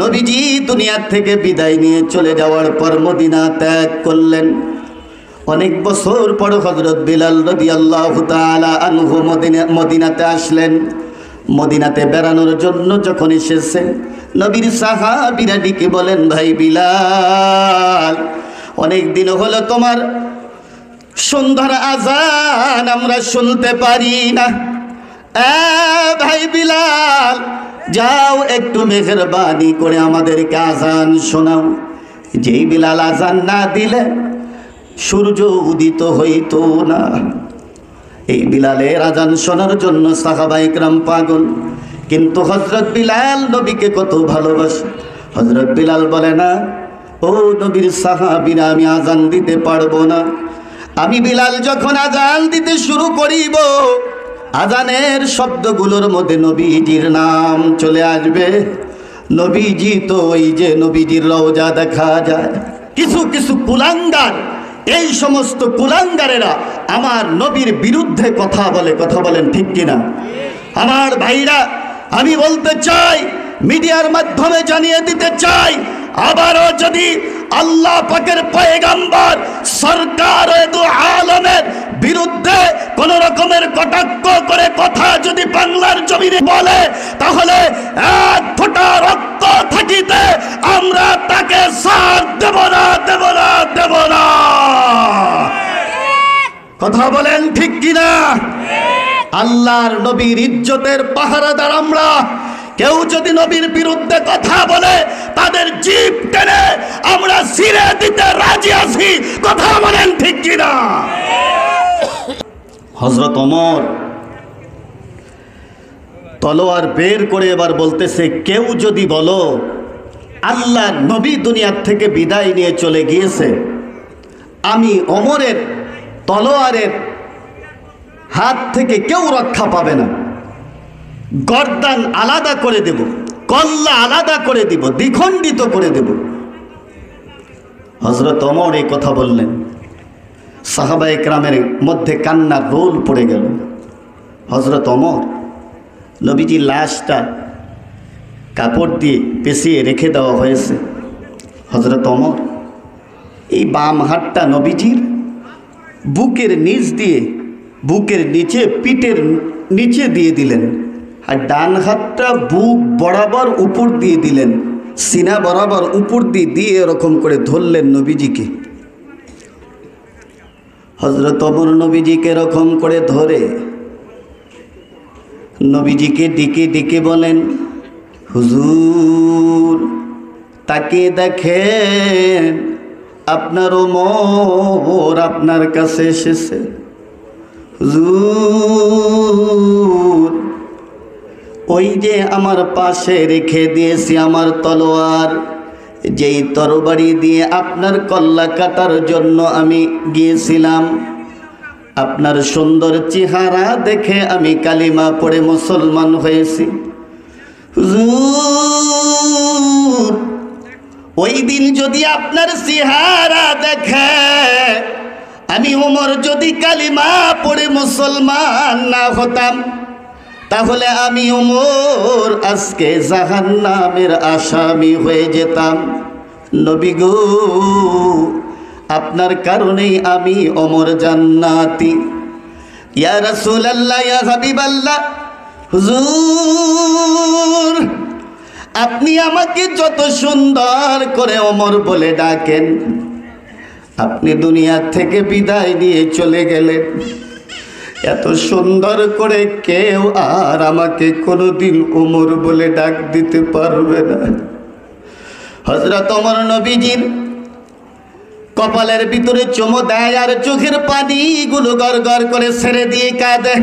নবীজি দুনিয়া থেকে বিদায় নিয়ে চলে যাওয়ার পর মদিনা ত্যাগ করলেন। অনেক বছর পর হযরত বিলাল রাদিয়াল্লাহু তাআলা আনহু মদিনাতে আসলেন। মদিনাতে বেড়ানোর জন্য যখন এসেছে, নবীর সাহাবীরা ডেকে বলেন, ভাই বিলাল, অনেক দিন হলো তোমার সুন্দর আজান আমরা শুনতে পারি না। ভাই বিলাল, যাও একটু মেহেরবানি করে আমাদেরকে আজান শোনাও। যেই বিলাল আজান না দিলে সূর্য উদিত হইতো না। এই বিলালের আজান শোনার জন্য সাহাবায়ে ইকরাম পাগল। কিন্তু হযরত বিলাল নবীকে কত ভালোবাসে। হযরত বিলাল বলে না, ও নবীর সাহাবীরা, আমি আজান দিতে পারবো না। আমি বিলাল যখন আজান দিতে শুরু করিব, আজানের শব্দগুলোর মধ্যে নবীজির নাম চলে আসবে। নবীজি তো ওই যে নবীজির রওজা দেখা যায়। কিছু কিছু কুলাঙ্গার, এই সমস্ত কুলাঙ্গারেরা আমার নবীর বিরুদ্ধে কথা বলে। কথা বলেন ঠিক কিনা? আমার ভাইরা, আমি বলতে চাই, মিডিয়ার মাধ্যমে জানিয়ে দিতে চাই, আবারও যদি আল্লাহ পাকের পয়গম্বর সরকার দু আলমের বিরুদ্ধে কোন রকমের কটাক্ষ করে কথা যদি বাংলার জমিনে বলে, তাহলে এক ফোঁটা রক্ত থাকিতে আমরা তাকে সাথ দেব না, দেব না, দেব না। কথা বলেন ঠিক কিনা? আল্লাহর নবীর ইজ্জতের পাহারাদার আমরা। কেউ যদি নবীর বিরুদ্ধে কথা বলে, তাদের জিভ টেনে আমরা ছিঁড়ে দিতে রাজি আছি। কথা বলেন ঠিক কিনা? হযরত ওমর তলোয়ার বের করে এবার বলতেছে, কেউ যদি বলো আল্লাহর নবী দুনিয়ার থেকে বিদায় নিয়ে চলে গিয়েছে, আমি ওমরের তলোয়ারের হাত থেকে কেউ রক্ষা পাবে না। গর্দান আলাদা করে দেব, কল্লা আলাদা করে দিব, দ্বিখণ্ডিত করে দেব। হযরত ওমর এই কথা বললেন। সাহাবায়ে কেরামের মধ্যে কান্নার রোল পড়ে গেল। হযরত ওমর, নবীজির লাশটা কাপড় দিয়ে পেঁচিয়ে রেখে দেওয়া হয়েছে। হযরত ওমর এই বাম হাতটা নবীজির বুকের নিচ দিয়ে, বুকের নিচে, পিঠের নিচে দিয়ে দিলেন, আর ডান হাতটা বুক বরাবর উপর দিয়ে দিলেন, সিনা বরাবর উপর দিয়ে দিয়ে এরকম করে ধরলেন নবীজিকে। হযরত ওমর নবীজিকে এরকম করে ধরে নবীজিকে ডেকে ডেকে বলেন, হুজুর তাকিয়ে দেখেন, আপনার ওমর আপনার কাছে এসেছে। হুজুর, ওই যে আমার পাশে রেখে দিয়েছি আমার তলোয়ার, যেই তরবারি দিয়ে আপনার কল্লা কাটার জন্য আমি গিয়েছিলাম, আপনার সুন্দর চেহারা দেখে আমি কালিমা পড়ে মুসলমান হয়েছি। হুজুর, ওই দিন যদি আপনার চেহারা দেখে আমি ওমর যদি কালিমা পড়ে মুসলমান না হতাম, তাহলে আমি ওমর আজকে জাহান্নামের আসামি হয়ে যেতাম। নবী গো, আপনার কারণেই আমি ওমর জান্নাতি। ইয়া রাসূলুল্লাহ, ইয়া হাবিবাল্লাহ, হুজুর আপনি আমাকে যত সুন্দর করে ওমর বলে ডাকেন, আপনি দুনিয়া থেকে বিদায় নিয়ে চলে গেলেন, এত সুন্দর করে কেউ আর আমাকে কোনোদিন ওমর বলে ডাক দিতে পারবে না। হযরত ওমর নবীজির কপালের ভিতরে চুমো দেয় আর চোখের পানিগুলো গড় গড় করে ছেড়ে দিয়ে কাঁদে।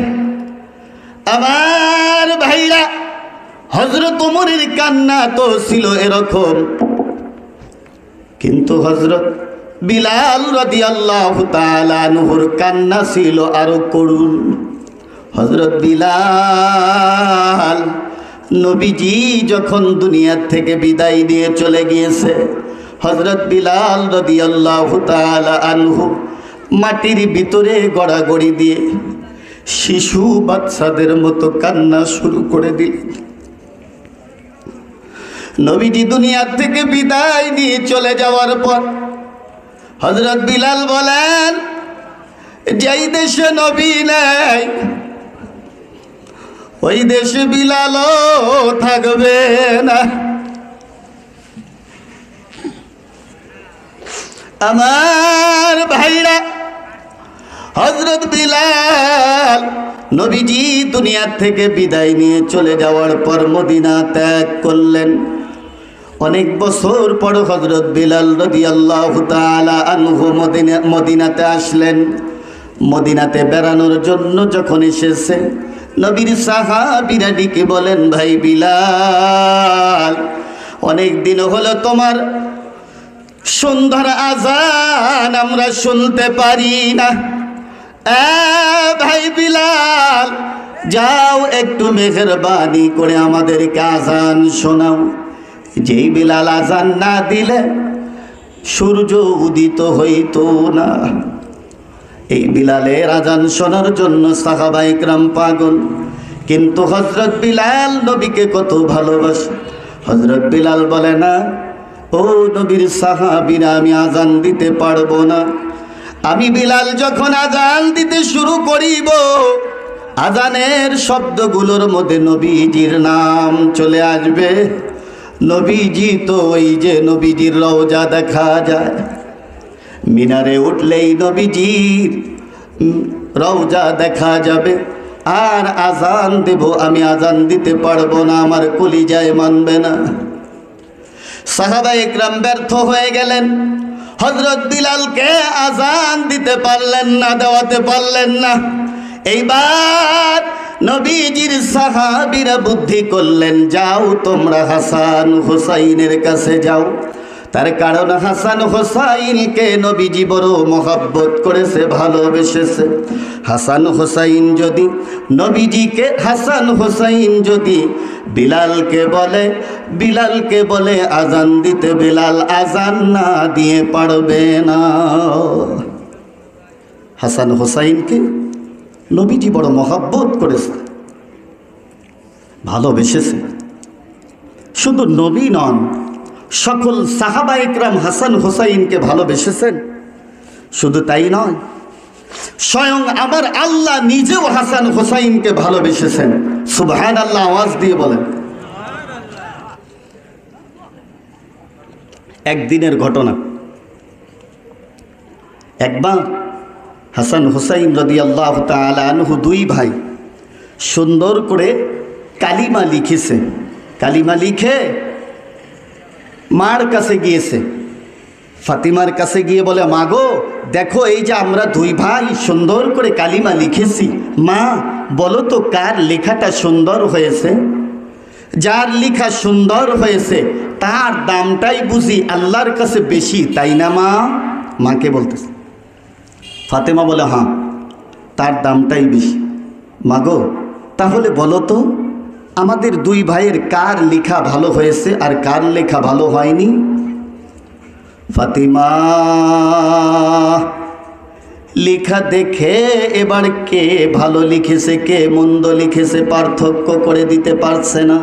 আমার ভাইরা, হযরত ওমরের কান্না তো ছিল এরকম, কিন্তু হযরত বিলাল রাদিয়াল্লাহু তাআলা আনহুর কান্না ছিল আরো করুণ। হযরত বিলাল, নবীজি যখন দুনিয়া থেকে বিদায় দিয়ে চলে গিয়েছে, হযরত বিলাল রাদিয়াল্লাহু তাআলা আনহু মাটির ভিতরে গড়াগড়ি দিয়ে শিশু বাচ্চাদের মতো কান্না শুরু করে দিলেন। নবীজি দুনিয়া থেকে বিদায় নিয়ে চলে যাওয়ার পর হযরত বিলাল বলেন, যেই দেশে নবী নেই ওই দেশে বিলালও থাকবে না। আমার ভাইরা, হযরত বিলাল নবীজি দুনিয়া থেকে বিদায় নিয়ে চলে যাওয়ার পর মদিনা ত্যাগ করলেন। অনেক বছর পর হযরত বিলাল রাদিয়াল্লাহু তাআলা আনহু মদিনাতে আসলেন। মদিনাতে বেড়ানোর জন্য যখন এসেছে, নবীর সাহাবীরা ডেকে বলেন, ভাই বিলাল, অনেক দিন হলো তোমার সুন্দর আজান আমরা শুনতে পারি না। ভাই বিলাল, যাও একটু মেহেরবানি করে আমাদেরকে আজান শোনাও। যেই বিলাল আজান না দিলে সূর্য উদিত হইতো না। এই বিলালের আজান শোনার জন্য সাহাবায়ে কেরাম পাগল। কিন্তু হযরত বিলাল নবীকে কত ভালোবাসে। হযরত বিলাল বলে না, ও নবীর সাহাবীরা, আমি আজান দিতে পারবো না। আমি বিলাল যখন আজান দিতে শুরু করিব, আজানের শব্দগুলোর মধ্যে নবীজির নাম চলে আসবে। নবীজি তো ওই যে নবীজির রওজা দেখা যায়, মিনারে উঠলেই নবীজির রওজা দেখা যাবে। আর আজান দেব, আমি আজান দিতে পারবো না, আমার কলিজায় মানবে না। সাহাবায়ে কেরাম ব্যর্থ হয়ে গেলেন। হযরত বিলালকে আজান দিতে পারলেন না, দেওয়াতে পারলেন না। এইবার নবীজির সাহাবীরা বুদ্ধি করলেন, যাও তোমরা হাসান হুসাইনের কাছে যাও। তার কারণ হাসান হুসাইনকে নবীজি বড় মহব্বত করেছে, ভালোবেসেছে। হাসান হুসাইন যদি নবীজিকে, হাসান হুসাইন যদি বিলালকে বলে আজান দিতে, বিলাল আজান না দিয়ে পারবে না। হাসান হুসাইনকে নবীজি বড় মহব্বত করেছে, ভালোবেসেছে। শুধু নবী নন, সকল সাহাবায়ে কেরাম হাসান হুসাইনকে ভালোবেসেছেন। শুধু তাই নয়, স্বয়ং আমার আল্লাহ নিজেও হাসান হুসাইনকে ভালোবেসেছেন। সুবহানাল্লাহ, আওয়াজ দিয়ে বলেন। একদিনের ঘটনা। একবার হাসান হুসাইন রাদিয়াল্লাহু তাআলা আনহু দুই ভাই সুন্দর করে কালিমা লিখেছে। কালিমা লিখে মার কাছে গিয়েছে, ফাতিমার কাছে গিয়ে বলে, মা গো, দেখো এই যে আমরা দুই ভাই সুন্দর করে কালিমা লিখেছি, মা বলো তো কার লেখাটা সুন্দর হয়েছে? যার লেখা সুন্দর হয়েছে তার দামটাই বুঝি আল্লাহর কাছে বেশি, তাই না মা? মাকে বলতেছে। ফাতেমা বলে, হ্যাঁ, তার দামটাই বেশি। মা গো, তাহলে বলো তো আমাদের দুই ভাইয়ের কার লেখা ভালো হয়েছে আর কার লেখা ভালো হয়নি? ফাতিমা লেখা দেখে এবার কে ভালো লিখেছে কে মন্দ লিখেছে পার্থক্য করে দিতে পারছে না।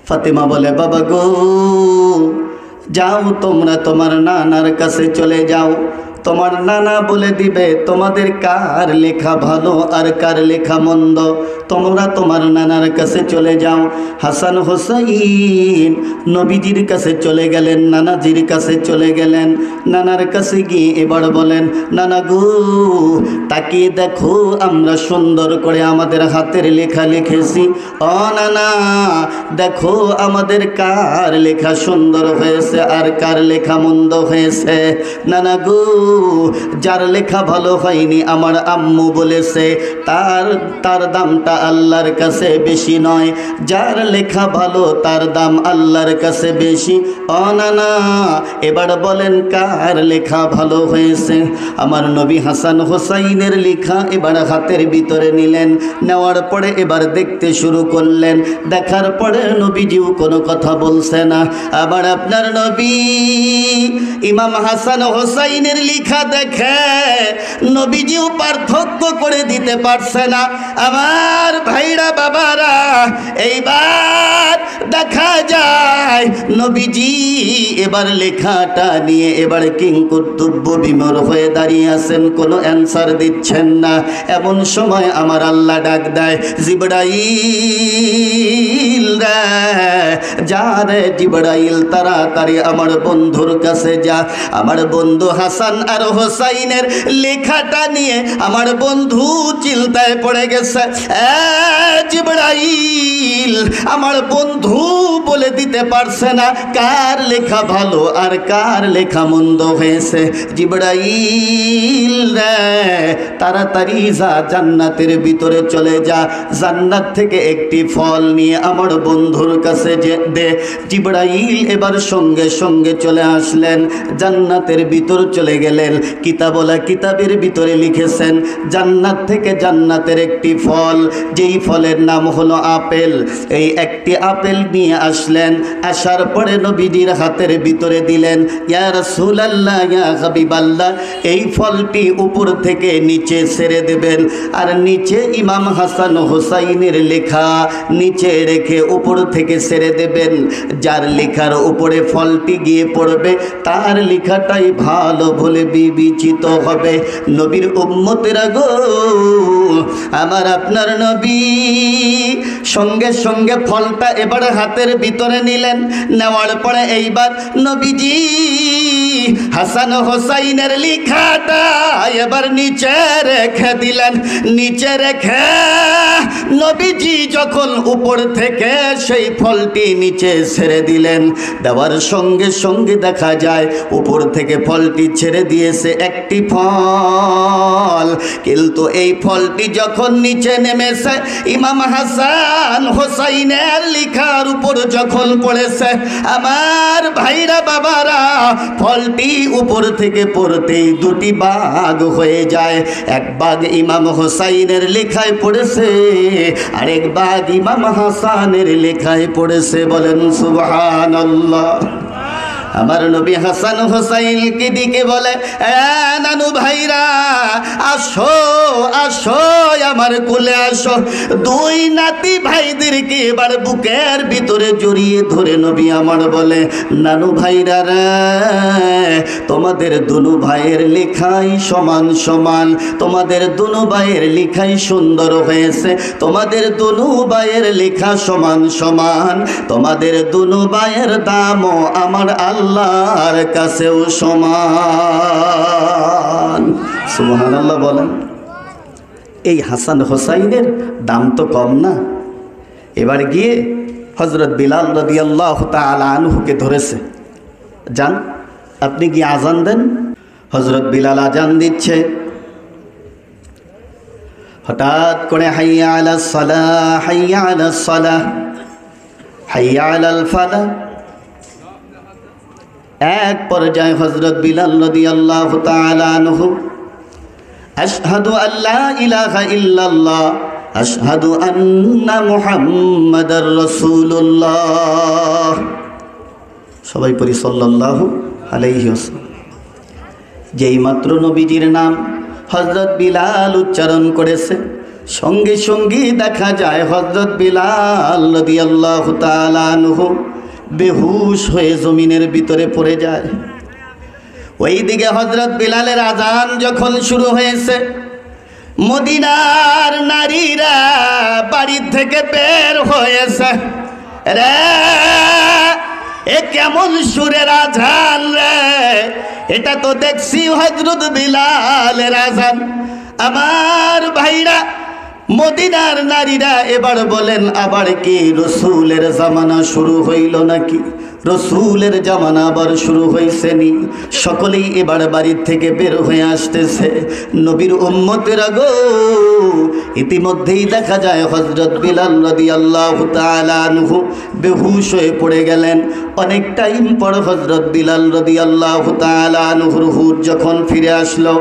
ফাতিমা বলে, বাবা গো, যাও তোমরা তোমার নানার কাছে চলে যাও, তোমার নানা বলে দিবে তোমাদের কার লেখা ভালো আর কার লেখা মন্দ। তোমরা তোমার নানার কাছে চলে যাও। হাসান হুসাইন নবীজির কাছে চলে গেলেন, নানাজির কাছে চলে গেলেন। নানার কাছে গিয়ে এবার বলেন, নানা গো, তাকিয়ে দেখো আমরা সুন্দর করে আমাদের হাতের লেখা লিখেছি। ও নানা, দেখো আমাদের কার লেখা সুন্দর হয়েছে আর কার লেখা মন্দ হয়েছে। নানা গো, যার লেখা ভালো হয়নি আমার আম্মু বলেছে তার দামটা আল্লাহর কাছে বেশি নয়, যার লেখা ভালো তার দাম আল্লাহর কাছে বেশি। ও নানা, এবার বলেন কার লেখা ভালো হয়েছে? আমার নবী হাসান হুসাইনের লেখা এবার হাতের ভিতরে নিলেন। নেওয়ার পরে এবার দেখতে শুরু করলেন। দেখার পরে নবীজিও কোনো কথা বলছে না। আবার আপনার নবী ইমাম হাসান হুসাইনের লেখা লিখা দেখে নবীজিও পার্থক্য করে দিতে পারছে না। আমার ভাইরা বাবারা, এইবার দেখা যায় নবীজি এবার লেখাটা নিয়ে এবার কিংকর্তব্য বিমর হয়ে দাঁড়িয়ে আছেন, কোনো অ্যান্সার দিচ্ছেন না। এমন সময় আমার আল্লাহ ডাক দেয়, জিবরাইল রে, যা রে জিবরাইল, তাড়াতাড়ি আমার বন্ধুর কাছে যা। আমার বন্ধু হাসান আর হোসাইনের লেখাটা নিয়ে আমার বন্ধু চিন্তায় পড়ে গেছে। জিবরাইল, আমার বন্ধু বলে দিতে পারছে না কার লেখা ভালো আর কার লেখা মন্দ হয়েছে। জিবরাইল রে, তাড়াতাড়ি যা, জান্নাতের ভিতরে চলে যা, জান্নাত থেকে একটি ফল নিয়ে আমার বন্ধুর কাছে দে। জিবরাইল এবার সঙ্গে সঙ্গে চলে আসলেন, জান্নাতের ভিতর চলে গেলেন। কিতাবের ভিতরে লিখেছেন জান্নাত থেকে জান্নাতের একটি ফল, যেই ফলের নাম হলো আপেল। এই একটি আপেল নিয়ে আসলেন, আসার পরে নবীজির হাতের ভিতরে দিলেন। ইয়া রাসূলুল্লাহ, ইয়া হাবিবাল্লাহ, এই ফলটি উপর থেকে নিচে ছেড়ে দেবেন, আর নিচে ইমাম হাসান হোসাইনের লেখা নিচে রেখে উপর থেকে ছেড়ে দেবেন। যার লেখার উপরে ফলটি গিয়ে পড়বে তার লেখাটাই ভালো বলে বিবেচিত হবে। নবীর উম্মতেরা গো, আমার আপনার নবী সঙ্গে সঙ্গে ফলটা এবার হাতের ভিতরে নিলেন। নেওয়ার পরে এইবার নবীজি হাসান হোসাইনের লেখাটা এবার নিচে রেখে দিলেন। নিচে রেখে নবীজি যখন উপর থেকে সেই ফলটি নিচে ছেড়ে দিলেন, দেওয়ার সঙ্গে সঙ্গে দেখা যায় উপর থেকে ফলটি ছেড়ে দিয়েছে একটি ফল, কিন্তু এই ফলটি যখন নিচে নেমেছে ইমাম হাসান হোসাইনের লেখার উপর যখন পড়েছে, আমার ভাইরা বাবারা, ফলটি উপর থেকে পড়তেই দুটি ভাগ হয়ে যায়। এক ভাগ ইমাম হোসাইনের লেখায় পড়েছে, আরেক ভাগ ইমাম হাসানের লেখায় পড়েছে। বলেন সুবহানাল্লাহ। আমার নবী হাসান হোসাইনকে দিকে বলে, নানু ভাইরা, আসো আসো, আমার কোলে আসো। দুই নাতি ভাইদেরকে এবার বুকের ভিতরে জড়িয়ে ধরে নবী আমার বলে, নানু ভাইরা রে, তোমাদের দুনু ভাইয়ের লেখাই সমান সমান, তোমাদের দুনু ভাইয়ের লেখাই সুন্দর হয়েছে, তোমাদের দুনু ভাইয়ের লেখা সমান সমান, তোমাদের দুনু ভাইয়ের দামও আমার আল্লাহর কাছেও সমান। সুবহানাল্লাহ বলেন। এই হাসান হোসাইনের দাম তো কম না। এবার গিয়ে হযরত বিলাল রাদিয়াল্লাহু তাআলা আনহুকে ধরেছে, যান আপনি গিয়ে আজান দেন। হযরত বিলাল আজান দিচ্ছে, হঠাৎ করে হাইয়া আলাস সালাহ, হাইয়া আলাস সালাহ, হাইয়া আলাল ফালাহ। এক পর্যায়ে হযরত বিলাল রাদিয়াল্লাহু তাআলা আনহু আশহাদু আল্লা ইলাহা ইল্লাল্লাহ, আশহাদু আন্না মুহাম্মাদার রাসূলুল্লাহ, সবাই পড়ি সাল্লাল্লাহু আলাইহি ওয়াসাল্লাম। যেই মাত্র নবীজির নাম হযরত বিলাল উচ্চারণ করেছে, সঙ্গে সঙ্গে দেখা যায় হযরত বিলাল রাদিয়াল্লাহু তাআলা আনহু বেহুশ হয়ে জমিনের ভিতরে পড়ে যায়। ওইদিকে হযরত বিলালের আজান যখন শুরু হয়েছে, মদিনার নারীরা বাড়ি থেকে বের হয়েছে। রে, এ কেমন সুরের আজান রে, এটা তো দেখছি হযরত বিলালের আজান। আমার ভাইরা, মদিনার নারীরা এবার বলেন, আবার কি রসুলের জামানা শুরু হইল নাকি? রসুলের জামানা আবার শুরু হয়েছে নি? সকলেই এবার বাড়ির থেকে বের হয়ে আসতেছে। নবীর উম্মতেরা গো, ইতিমধ্যেই দেখা যায় হযরত বিলাল রাদিয়াল্লাহু তাআলা আনহু বেহুশ হয়ে পড়ে গেলেন। অনেক টাইম পর হযরত বিলাল রাদিয়াল্লাহু তাআলা আনহুর হুশ যখন ফিরে আসলো,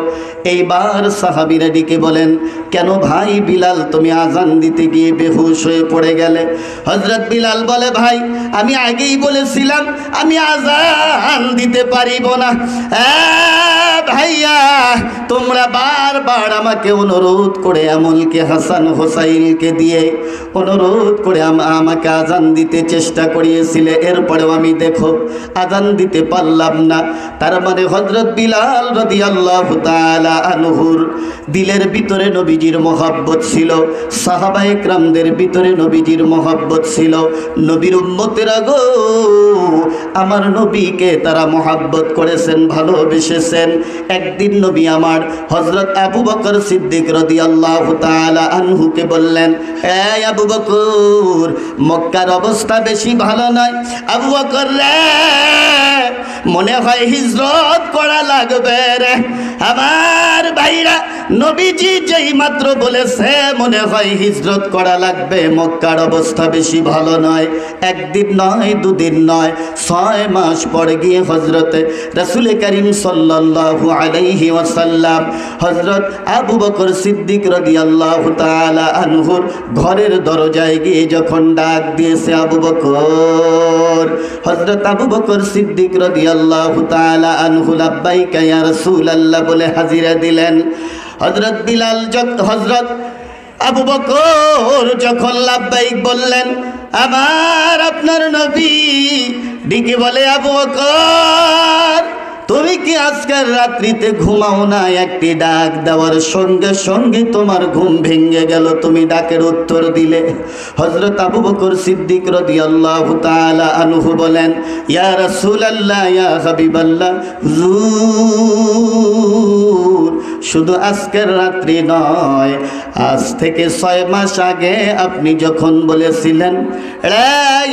এইবার সাহাবীরা ডেকে বলেন, কেন ভাই বিলাল বিলাল তুমি আজান দিতে গিয়ে বেহুশ হয়ে পড়ে গেলে। হযরত বিলাল বলে ভাই আমি আগেই বলেছিলাম আমি আজান দিতে পারিব না। ভাইয়া তোমরা বারবার আমাকে অনুরোধ করে এমনকি হাসান হোসাইনকে দিয়ে অনুরোধ করে আমাকে আজান দিতে চেষ্টা করিয়েছিলে, এরপরেও আমি দেখো আজান দিতে পারলাম না। তার মানে হযরত বিলাল রাদিয়াল্লাহু তাআলা আনহুর দিলের ভিতরে নবীজির মহব্বত ছিল, সাহাবায়ে কেরামদের ভিতরে নবীজির মহব্বত ছিল। নবীর উম্মতেরা গো আমার নবীকে তারা মহব্বত করেছেন, ভালোবেসেছেন। একদিন নবী আমার হযরত আবু বকর সিদ্দিক রাদিয়াল্লাহু তাআলা আনহুকে বললেন, এই আবু বকর মক্কার অবস্থা বেশি ভালো নয়। আবু বকর রে মনে হয় হিজরত করা লাগবে রে। আমার ভাইরা নবীজি যেই মাত্র বলেছে মনে হয় হিজরত করা লাগবে, মক্কার অবস্থা বেশি ভালো নয়। একদিন নয় দুদিন নয় 6 মাস পরে গিয়ে হযরতে রাসূল করিম সাল্লাল্লাহু আলাইহি ওয়াসাল্লাম হযরত আবু বকর সিদ্দিক রাদিয়াল্লাহু তাআলা আনহুর ঘরের দরজায় গিয়ে যখন ডাক দিয়েছে আবু বকর, হযরত আবু বকর সিদ্দিক রাদিয়াল্লাহু তাআলা আনহু লাব্বাইকা ইয়া রাসূলুল্লাহ বলে হাজিরা দিলেন। হযরত বিলাল হযরত আবু বকর যখন লাব্বাইক বললেন আমার আপনার নবী ডেকে বলে আবু বকর তুমি কি আজকের রাত্রিতে ঘুমাও না? একটি ডাক দেওয়ার সঙ্গে সঙ্গে তোমার ঘুম ভেঙে গেল, তুমি ডাকের উত্তর দিলে। হযরত আবু বকর সিদ্দিক রাদিয়াল্লাহু তাআলা আনহু বলেন ইয়া রাসূলুল্লাহ ইয়া হাবিবাল্লাহ হুজুর শুধু আজকের রাত্রি নয়, আজ থেকে 6 মাস আগে আপনি যখন বলেছিলেন রে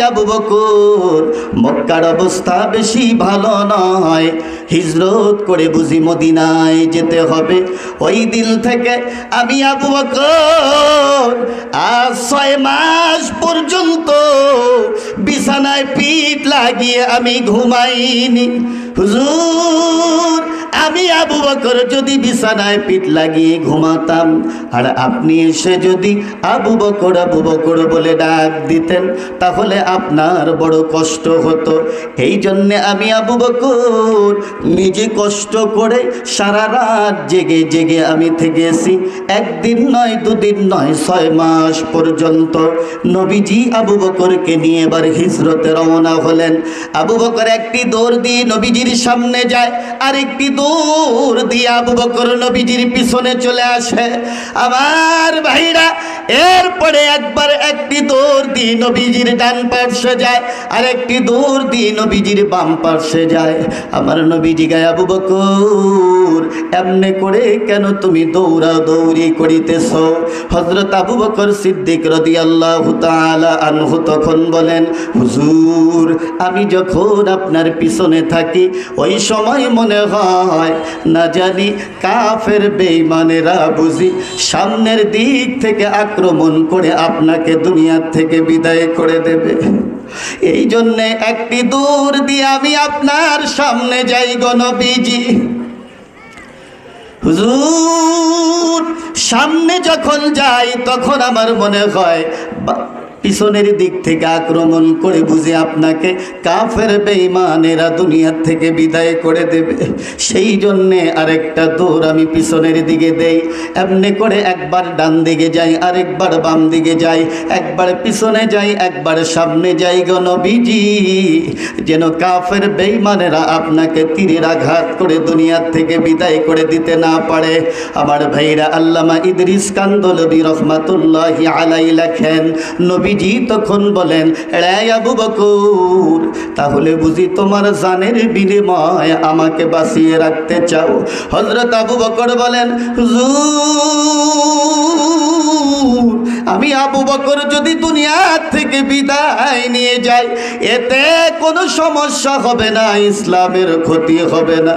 আবু বকর মক্কার অবস্থা বেশি ভালো নয়, হিজরত করে বুঝি মদিনায় যেতে হবে, ওই দিন থেকে আমি আবু বকর আজ 6 মাস পর্যন্ত বিছানায় পিঠ লাগিয়ে আমি ঘুমাইনি। হুজুর আমি আবু বকর যদি বিছানায় পিঠ লাগিয়ে ঘুমাতাম আর আপনি এসে যদি আবু বকর বলে ডাক দিতেন তাহলে আপনার বড় কষ্ট হতো। এই জন্যে আমি আবু বকর নিজে কষ্ট করে সারা রাত জেগে জেগে আমি থেকেছি, একদিন নয় দুদিন নয় 6 মাস পর্যন্ত। নবীজি আবু বকরকে নিয়ে এবার হিজরতে রওনা হলেন। আবু বকর একটি দৌড় দিয়ে নবীজির সামনে যায়, আর একটি দৌড় দিয়ে আবু বকর নবীজির পিছনে চলে আসে। আমার ভাইরা এরপরে একবার একটি দৌড় দিয়ে নবীজির ডান পার্শ্বে যায়, আর একটি দৌড় দিয়ে নবীজির বাম পার্শ্বে যায়। আমার নবীজি গায়ে আবু বকর এমনি করে কেন তুমি দৌড়াদৌড়ি করিতেছ? হযরত আবু বকর সিদ্দিক রাদিয়াল্লাহু তাআলা আনহু তখন বলেন হুজুর আমি যখন আপনার পিছনে থাকি ওই সময় মনে হয় না জানি কাফের বেঈমানেরা বুঝি সামনের দিক থেকে আক্রমণ করে আপনাকে দুনিয়ার থেকে বিদায় করে দেবে। এই জন্যে একটি দৌড় দিয়ে আমি আপনার সামনে যাই গো নবীজি। হুজুর সামনে যখন যাই তখন আমার মনে হয় পিছনের দিক থেকে আক্রমণ করে বুঝে আপনাকে কাফের বেঈমানেরা দুনিয়ার থেকে বিদায় করে দেবে। সেই জন্যে আরেকটা দৌড় আমি পিছনের দিকে দেই, এমনি করে একবার ডান দিকে যাই, আরেকবার বাম দিকে যাই, একবার পিছনে যাই, একবার সামনে যাই গো নবীজি, যেন কাফের বেঈমানেরা আপনাকে তীরের আঘাত করে দুনিয়ার থেকে বিদায় করে দিতে না পারে। আমার ভাইরা আল্লামা ইদ্রিস কান্দলবী রহমাতুল্লাহি আলাইহি লেখেন নবীজি তখন বলেন রে আবু বকর তাহলে বুঝি তোমার জানের বিনিময়ে আমাকে বাঁচিয়ে রাখতে চাও? হযরত আবু বকর বলেন হুজুর আমি আবু বকর যদি দুনিয়া থেকে বিদায় নিয়ে যাই এতে কোনো সমস্যা হবে না, ইসলামের ক্ষতি হবে না।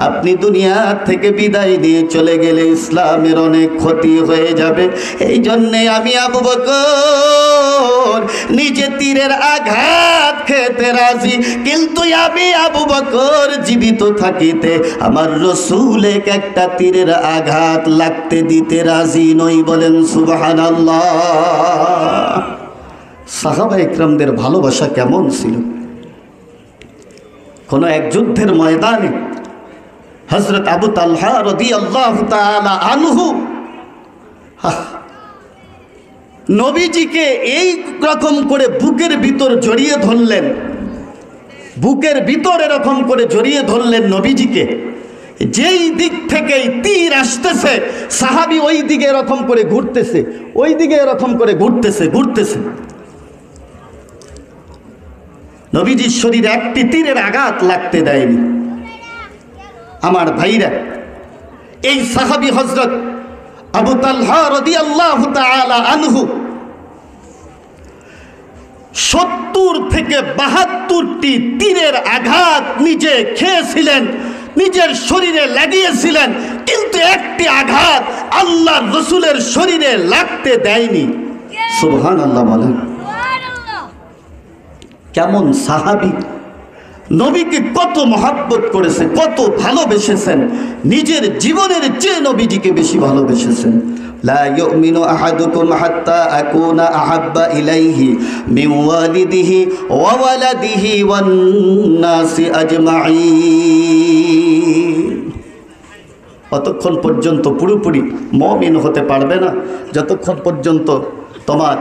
আপনি দুনিয়া থেকে বিদায় নিয়ে চলে গেলে ইসলামের অনেক ক্ষতি হয়ে যাবে। এই জন্যে আমি আবু বকর নিজে তীরের আঘাত খেতে রাজি, কিন্তু আমি আবু বকর জীবিত থাকিতে আমার রসূল একটা তীরের আঘাত লাগতে দিতে রাজি নই। বলেন সুবহানাল্লাহ। সুবহানাল্লাহ। সাহাবা ইকরামদের ভালোবাসা কেমন ছিল! কোন এক যুদ্ধের ময়দানে হযরত আবু তালহা রাদিয়াল্লাহু তাআলা আনহু নবীজিকে এই রকম করে বুকের ভিতর জড়িয়ে ধরলেন, বুকের ভিতর এরকম করে জড়িয়ে ধরলেন নবীজিকে। যেই দিক থেকে তীর আসতেছে সাহাবী ওই দিকে এরকম করে ঘুরতেছে, ওই দিকে এরকম করে ঘুরতেছে। নবীজির শরীরে একটি তীরের আঘাত লাগতে দেয়নি। আমার ভাইরা, এই সাহাবী হযরত আবু তালহা রাদিয়াল্লাহু তাআলা আনহু 70 থেকে 72টি তীরের আঘাত নিজে খেয়েছিলেন, নিজের শরীরে লাগিয়েছিলেন, কিন্তু একটি আঘাত আল্লাহর রাসূলের শরীরে লাগতে দেয়নি। সুবহানাল্লাহ বলেন। কেমন সাহাবী! নবীকে কত মহব্বত করেছে, কত ভালোবেসেছেন, নিজের জীবনের চেয়ে নবীজিকে বেশি ভালোবেসেছেন। লা ইউমিনু আহাদুকুম হাত্তা আকুনা আহাব্বা ইলাইহি মিন ওয়ালিদিহি ওয়া ওয়ালাদিহি ওয়ান নাসি আজমাইন। ততক্ষণ পর্যন্ত পুরোপুরি মুমিন হতে পারবে না যতক্ষণ পর্যন্ত তোমার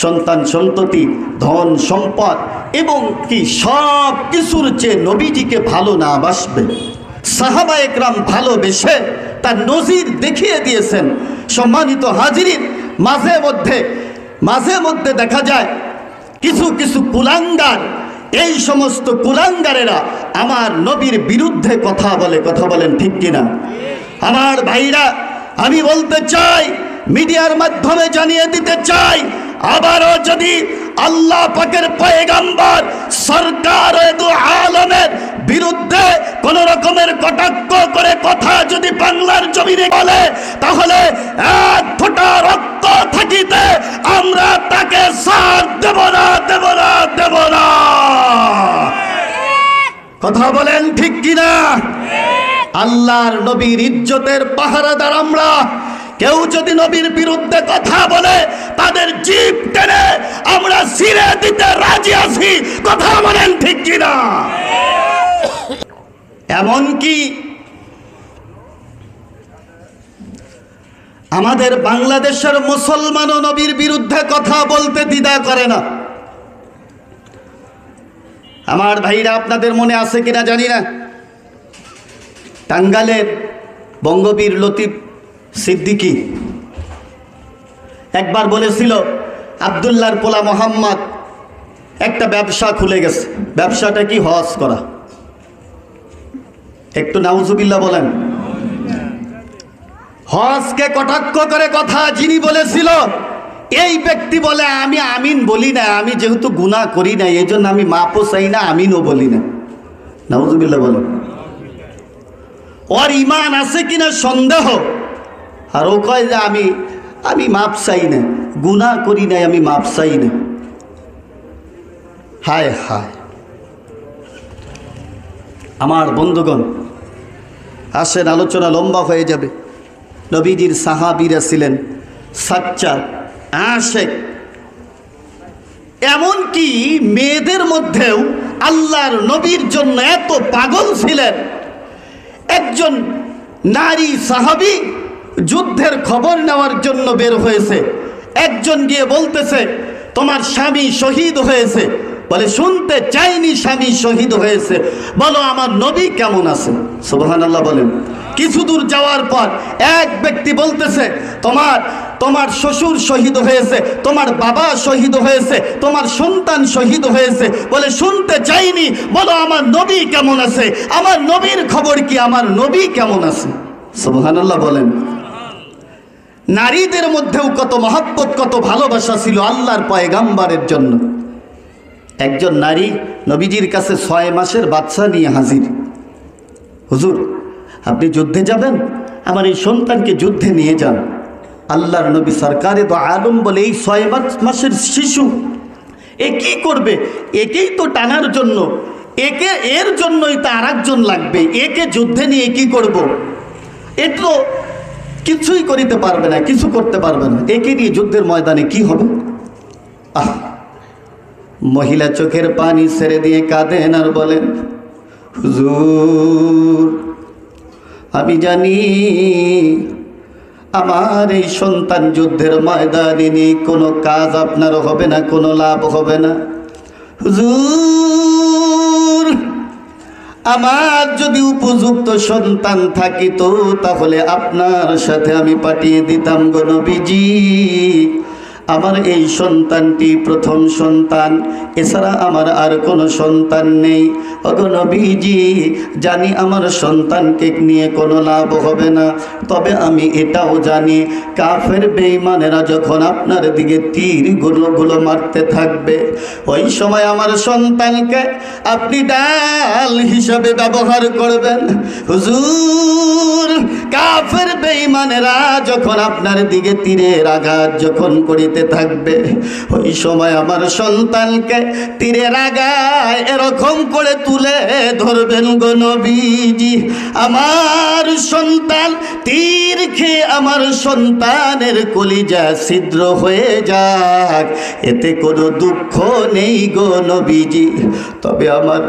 সন্তান সন্ততি ধন সম্পদ এবং কি সব কিছুর চেয়ে নবীজিকে ভালো না বাসবে। সাহাবা একরাম ভালোবেসে তার নজির দেখিয়ে দিয়েছেন। সম্মানিত হাজিরিন, মাঝে মধ্যে দেখা যায় কিছু কিছু কুলাঙ্গার, এই সমস্ত কুলাঙ্গারেরা আমার নবীর বিরুদ্ধে কথা বলেন ঠিক কিনা? আমার ভাইরা, আমি বলতে চাই, মিডিয়ার মাধ্যমে জানিয়ে দিতে চাই, আবারও যদি আল্লাহ পাকের পয়গম্বর সরকার দু আলমের বিরুদ্ধে কোন রকমের কটাক্ষ করে কথা যদি বাংলার জমিনে বলে, তাহলে এক ফোঁটা রক্ত থাকিতে আমরা তাকে সাথ দেব না। কথা বলেন ঠিক কিনা? আল্লাহর নবীর ইজ্জতের পাহারাদার আমরা। কেউ যদি নবীর বিরুদ্ধে কথা বলে তাদের জিভ টেনে আমরা ছিঁড়ে দিতে রাজি আছি। কথা বলেন ঠিক কিনা? এমনকি আমাদের বাংলাদেশের মুসলমানও নবীর বিরুদ্ধে কথা বলতে দ্বিধা করে না। আমার ভাইরা, আপনাদের মনে আছে কিনা জানি না, টাঙ্গাইলের বঙ্গবীর লতিফ সিদ্দিকী একবার বলেছিল আব্দুল্লাহর পোলা মোহাম্মদ একটা ব্যবসা খুলে গেছে। ব্যবসাটা কি? হজ করা। একটু নাউজুবিল্লাহ বলেন। হজকে কটাক্ষ করে কথা যিনি বলেছিল, এই ব্যক্তি বলে আমি আমিন বলি না, আমি যেহেতু গুনাহ করি না এই জন্য আমি মাপও চাই না, আমিনও বলি না। নাউজুবিল্লাহ বলেন। ওর ইমান আছে কিনা সন্দেহ, আর ও কয় যে আমি মাপ চাই না, গুনাহ করি নাই, আমি মাপ চাই না। হায় হায়! আমার বন্ধুগণ, আসেন, আলোচনা লম্বা হয়ে যাবে। নবীজির সাহাবীরা ছিলেন সাচ্চা আশেক। এমনকি মেয়েদের মধ্যেও আল্লাহর নবীর জন্য এত পাগল ছিলেন। একজন নারী সাহাবী যুদ্ধের খবর নেওয়ার জন্য বের হয়েছে। একজন গিয়ে বলতেছে তোমার স্বামী শহীদ হয়েছে। বলে শুনতে চাইনি স্বামী শহীদ হয়েছে, বলো আমার নবী কেমন আছে। সুবহানাল্লাহ বলেন। কিছু দূর যাওয়ার পর এক ব্যক্তি বলতেছে তোমার শ্বশুর শহীদ হয়েছে, তোমার বাবা শহীদ হয়েছে, তোমার সন্তান শহীদ হয়েছে। বলে শুনতে চাইনি, বলো আমার নবী কেমন আছে, আমার নবীর খবর কি, আমার নবী কেমন আছে। সুবহানাল্লাহ বলেন। নারীদের মধ্যেও কত মহব্বত, কত ভালোবাসা ছিল আল্লাহর পয়গাম্বরের জন্য। একজন নারী নবীজির কাছে 6 মাসের বাচ্চা নিয়ে হাজির। হুজুর, আপনি যুদ্ধে যাবেন, আমার এই সন্তানকে যুদ্ধে নিয়ে যান। আল্লাহর নবী সরকারে তো আলম বলে এই 6 মাসের শিশু এ কি করবে? একেই তো টানার জন্য, এর জন্যই তো আর একজন লাগবে, একে যুদ্ধে নিয়ে কি করব? এ তো কিছুই করিতে পারবে না, কিছু করতে পারবে না। একে নিয়ে যুদ্ধের ময়দানে কি হবে? মহিলা চোখের পানি ছেড়ে দিয়ে কাঁদেন আর বলেন, হুজুর আমি জানি আমার এই সন্তান যুদ্ধের ময়দানে নিয়ে কোনো কাজ আপনার হবে না, কোনো লাভ হবে না। হুজুর আমার যদি উপযুক্ত সন্তান থাকিত তাহলে আপনার সাথে আমি পাঠিয়ে দিতাম গো নবীজি। আমার এই সন্তানটি প্রথম সন্তান, এছাড়া আমার আর কোনো সন্তান নেই। ওগো নবীজি জানি আমার সন্তানকে নিয়ে কোনো লাভ হবে না, তবে আমি এটাও জানি কাফের বেঈমানেরা যখন আপনার দিকে তীরগুলো মারতে থাকবে, ওই সময় আমার সন্তানকে আপনি ডাল হিসাবে ব্যবহার করবেন। হুজুর কাফের বেঈমানেরা যখন আপনার দিকে তীরের আঘাত যখন করিতে থাকবে, ওই সময় আমার সন্তানকে তীরের আঘাত এরকম করে তুলে ধরবেন গো নবীজি। আমার সন্তান তীর খেয়ে আমার সন্তানের কলিজা ছিদ্র হয়ে যাক, এতে কোনো দুঃখ নেই গো নবীজি। তবে আমার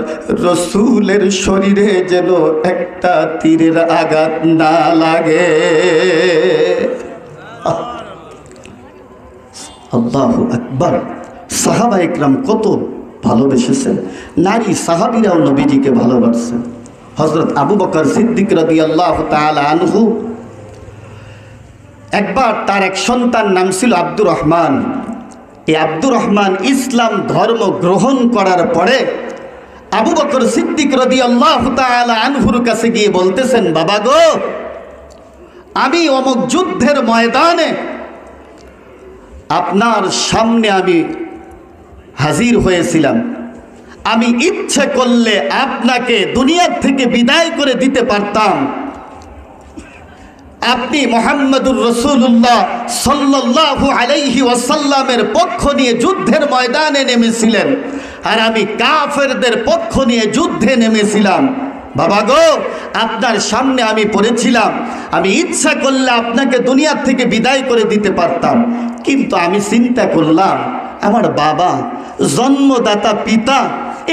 রসুলের শরীরে যেন একটা তীরের আঘাত না লাগে। আল্লাহু আকবার। সাহাবা একরাম কত ভালোবেসেছেন, নারী সাহাবীরাও নবীজিকে ভালোবাসছেন। হযরত আবু বকর সিদ্দিক রাদিয়াল্লাহু তাআলা আনহু, একবার তার এক সন্তান নাম ছিল আব্দুর রহমান। এই আব্দুর রহমান ইসলাম ধর্ম গ্রহণ করার পরে আবু বকর সিদ্দিক রাদিয়াল্লাহু তাআলা আনহুর কাছে গিয়ে বলতেছেন, বাবা গো আমি অমুক যুদ্ধের ময়দানে আপনার সামনে আমি হাজির হয়েছিলাম, আমি ইচ্ছে করলে আপনাকে দুনিয়ার থেকে বিদায় করে দিতে পারতাম। আপনি মুহাম্মদুর রাসূলুল্লাহ সাল্লাল্লাহু আলাইহি ওয়াসাল্লামের পক্ষ নিয়ে যুদ্ধের ময়দানে নেমেছিলেন, আর আমি কাফেরদের পক্ষ নিয়ে যুদ্ধে নেমেছিলাম। বাবা গো আপনার সামনে আমি পড়েছিলাম, আমি ইচ্ছা করলে আপনাকে দুনিয়ার থেকে বিদায় করে দিতে পারতাম, কিন্তু আমি চিন্তা করলাম আমার বাবা জন্মদাতা পিতা,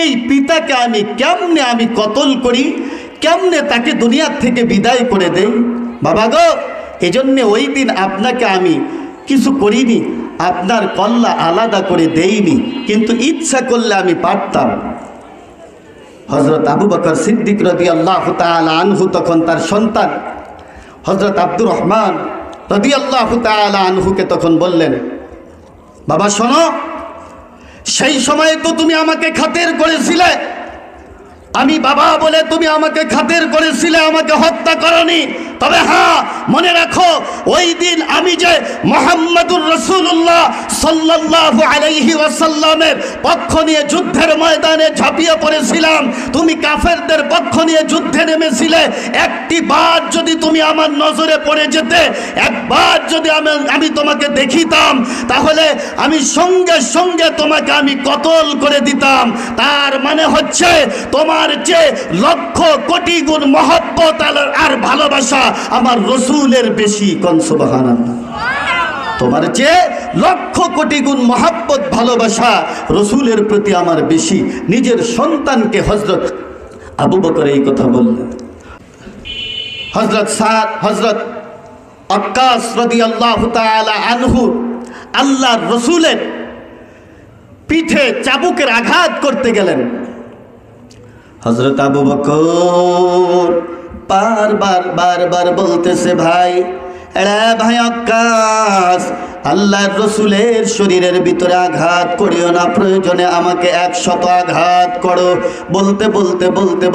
এই পিতাকে আমি কেমনে কতল করি, কেমনে তাকে দুনিয়ার থেকে বিদায় করে দেই। বাবা গো এজন্য ওই দিন আপনাকে আমি কিছু করিনি, আপনার কল্লা আলাদা করে দেইনি, কিন্তু ইচ্ছা করলে আমি পারতাম। হযরত আবু বকর সিদ্দিক রাদিয়াল্লাহু তাআলা আনহু তখন তার সন্তান হযরত আব্দুর রহমান রাদিয়াল্লাহু তাআলা আনহুকে তখন বললেন, বাবা শোনো, সেই সময় তো তুমি আমাকে খাতির করেছিলে, আমি বাবা বলে তুমি আমাকে খাতির করেছিলে, আমাকে হত্যা করনি। তবে হ্যাঁ মনে রাখো ওই দিন আমি যে মুহাম্মদুর রাসূলুল্লাহ সাল্লাল্লাহু আলাইহি ওয়াসাল্লামের পক্ষ নিয়ে যুদ্ধের ময়দানে ঝাঁপিয়ে পড়েছিলাম, তুমি কাফেরদের পক্ষ নিয়ে যুদ্ধে নেমেছিলে, একটি বার যদি তুমি আমার নজরে পড়ে যেতে, একবার যদি আমি তোমাকে দেখিতাম, তাহলে আমি সঙ্গে সঙ্গে তোমাকে আমি কতল করে দিতাম। তার মানে হচ্ছে তোমার যে লক্ষ কোটি গুণ মহব্বত আর ভালোবাসা আমার রসুলের বেশি। কোন সুবহানাল্লাহ। তোমার যে লক্ষ কোটি গুণ মহব্বত ভালোবাসা রসুলের প্রতি আমার বেশি। নিজের সন্তানকে হযরত আবু বকর এই কথা বললেন। হযরত আক্কাস রাদিয়াল্লাহু তাআলা আনহু আল্লাহর রসুলের পিঠে চাবুকের আঘাত করতে গেলেন। হযরত আবু বকর বারবার বলতেছে, ভাই ভাই আক্কাস, আল্লাহর রসুলের শরীরের ভিতরে আঘাত করিও না, প্রয়োজনে আমাকে 100 আঘাত করো।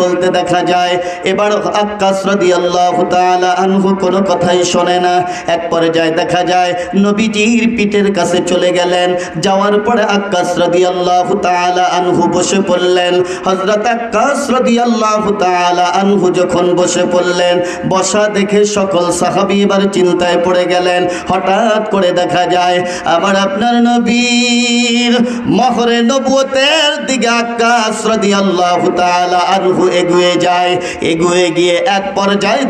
বলতে দেখা যায় এবার আক্কাস রাদিয়াল্লাহু তাআলা আনহু কোনো কথাই শোনে না। এক পর্যায়ে দেখা যায় নবীজির পিঠের কাছে চলে গেলেন। যাওয়ার পরে আক্কাস রাদিয়াল্লাহু তাআলা আনহু বসে পড়লেন। হযরত আক্কাস রাদিয়াল্লাহু তাআলা আনহু যখন বসে পড়লেন, বসা দেখে সকল সাহাবী এবার চিন্তায় পড়ে গেলেন। হঠাৎ করে দেখা দেখা যায় আমার আপনার নবীর মহরে নবুয়তের দিকে আক্কাস রাদিয়াল্লাহু তাআলা আনহু এগিয়ে যায়। এগিয়ে গিয়ে এক পর্যায়ে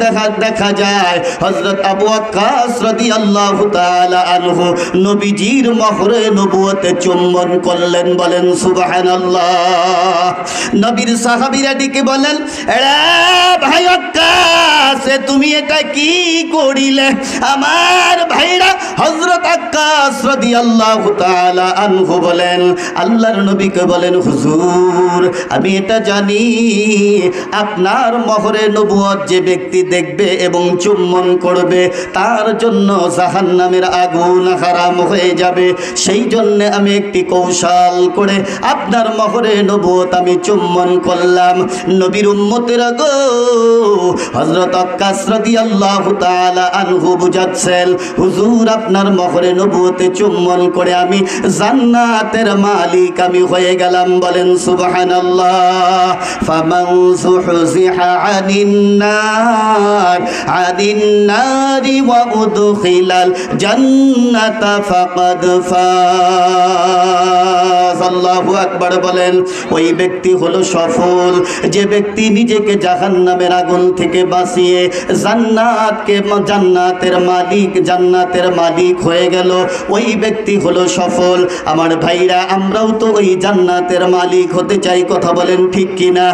দেখা যায় হযরত আবু আক্কাস রাদিয়াল্লাহু তাআলা আনহু নবীজির মহরে নবুয়তে চুম্বন করলেন। বলেন সুবহানাল্লাহ। নবীর সাহাবীরা ডেকে বলেন, এরে ভাই আক্কাস, তুমি এটা কি করিলে? আমার ভাইরা হযরত আক্কাস রাদিয়াল্লাহু তাআলা আনহু বলেন, আল্লাহর নবীকে বলেন, হুজুর আমি এটা জানি আপনার মহরে নবুয়ত যে ব্যক্তি দেখবে এবং চুম্বন করবে তার জন্য জাহান্নামের আগুন হারাম হয়ে যাবে। সেই জন্য আমি একটি কৌশল করে আপনার মহরে নবুয়ত আমি চুম্বন করলাম। নবীর উম্মতেরা গো, হযরত আক্কাস রাদিয়াল্লাহু তাআলা আনহু বুঝাচ্ছেন, হুজুর আপনার মহরে নবুয়তে চুম্বন করে আমি জান্নাতের মালিক আমি হয়ে গেলাম। বলেন সুবহানাল্লাহ। ফামান যুহজিহা আনিন নারি ওয়া উদখিলাল জান্নাতা ফাকাদ ফাজ। আল্লাহু আকবার। বলেন ওই ব্যক্তি হলো সফল যে ব্যক্তি নিজেকে জাহান্নামের আগুন থেকে বাঁচিয়ে জান্নাতের মালিক হয়ে গেল। ওই ব্যক্তি হলো সফল। আমার ভাইরা, আমরাও তো ওই জান্নাতের মালিক হতে চাই। কথা বলেন ঠিক কিনা?